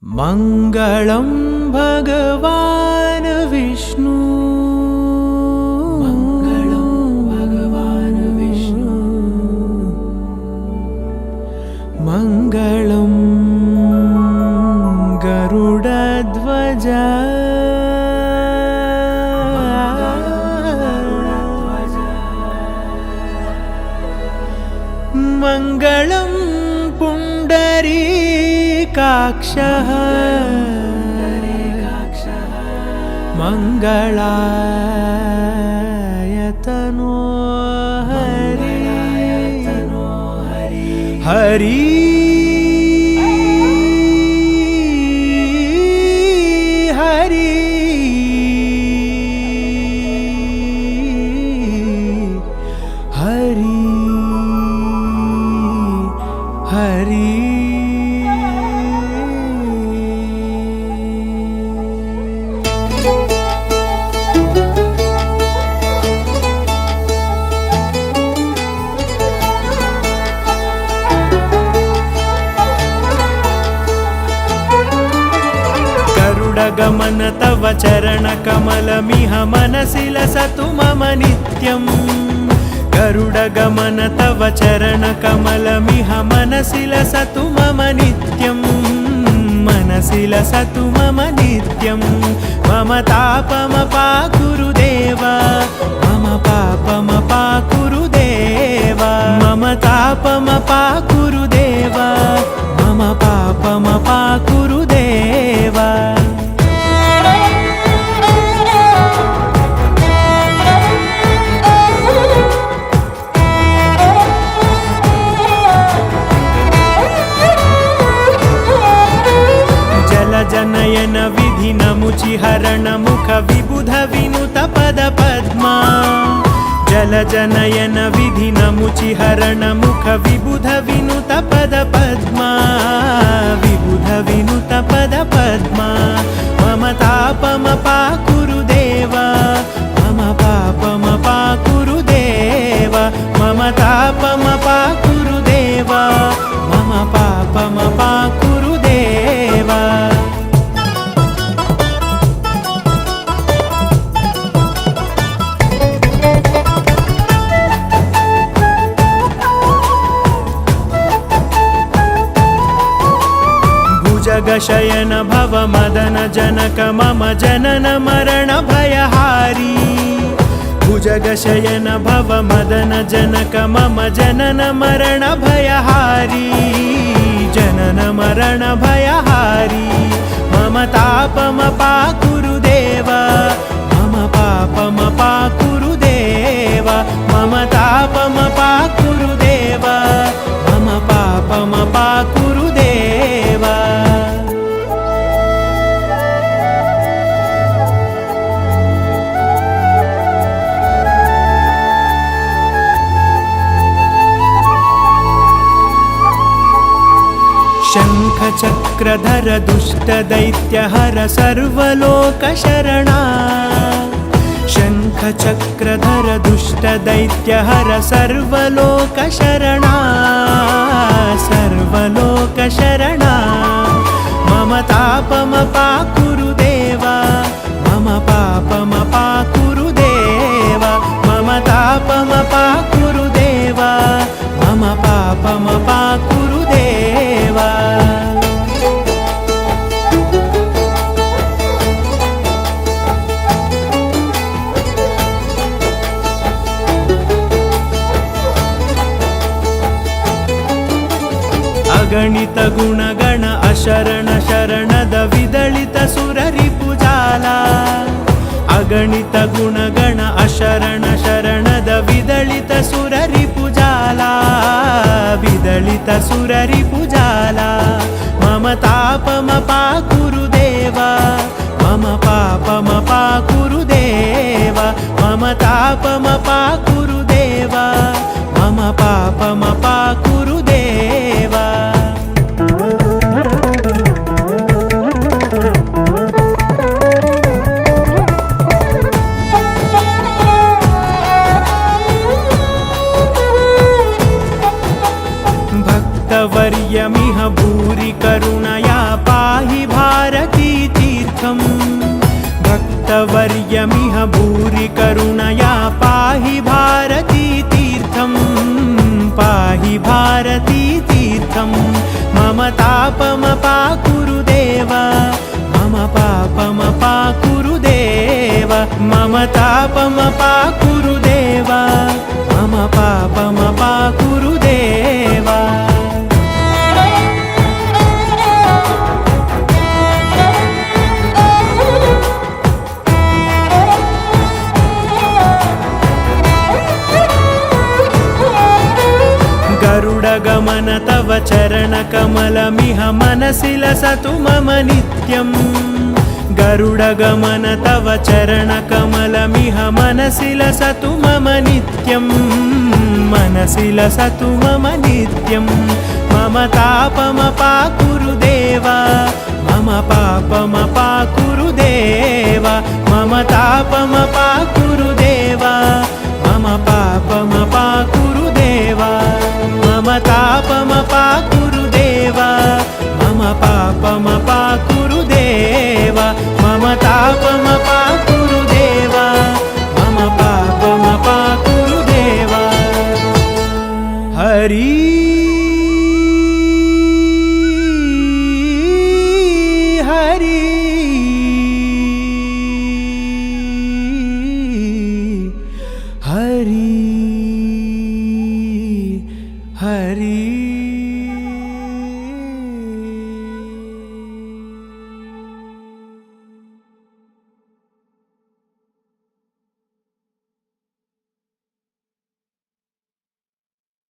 मङ्गलं भगवान् विष्णु मङ्गलं भगवान् विष्णु मङ्गलं गरुडध्वज मङ्गलं पुण्डरीकाक्षः मङ्गलायतनो हरि हरि हरि हरि हरि गरुडगमन तव चरणकमलमिह मनसि लसतु मम नित्यम् गरुडगमन तव चरणकमलमिह मनसि लसतु मम नित्यम् मनसि लसतु मम नित्यम् मम तापमपाकुरु देव मम पापमपाकुरु देव मम तापमपाकुरु देव मम पापमपाकुरु देव जनयन विधि नमुचिहरण मुख विबुध विनुत पद पद्मा जल जनयन विधि नमुचिहरण मुख विबुध विनुत पद पद्मा विबुध विनुत पद पद्मा मम तापमपाकुरु देव मम पापमपाकुरु देव मम तापमपाकुरु देव मम पापमपाकुरु देव जगशयन भव मदन जनक मम जनन मरण भयहारी भुजगशयन भव मदन जनक मम जनन मरण भयहारी जनन मरण भयहारी मम तापमपाकुरु देव मम पापमपाकुरु देव मम तापमपाकुरु देव मम पापमपाकुरु देव शङ्खचक्रधर दुष्टदैत्यहर सर्वलोकशरणा शङ्खचक्रधर दुष्टदैत्यहर सर्वलोकशरणा सर्वलोकशरणा मम तापमपाकुरु देव मम पापमपाकुरु देव मम तापमपाकुरु देव मम पापमपाकुरु देव अगणित गुणगण अशरण शरणद विदलित सुररिपुजाला अगणित गुणगण अशरण शरणद विदलित सुररिपुजाला विदलित सुररिपुजाला मम तापमपाकुरु देव मम पापमपाकुरु देव मम तापमपाकुरु देव मम पापमपाकुरु देव भक्तवर्यमिह भूरि करुणया पाहि भरतवर्यमिह भूरि करुणया पाहि भारती तीर्थं पाहि भारती तीर्थं मम तापमपाकुरु देव मम पापमपाकुरु देव मम तापमपाकुरु देव मम पापमपाकुरु देव गरुडगमन तव चरणकमलमिह मनसि लसतु मम नित्यम् गरुडगमन तव चरणकमलमिह मनसि लसतु मम नित्यम् मनसि लसतु मम नित्यम् मम तापमपाकुरु देव मम पापमपाकुरु देव मम तापमपाकुरु देव मम पापमपाकुरु देव मम तापमपाकुरु देव मम पापमपाकुरु देव मम तापमपाकुरु देव मम पापमपाकुरु देव हरि हरि हरि हरि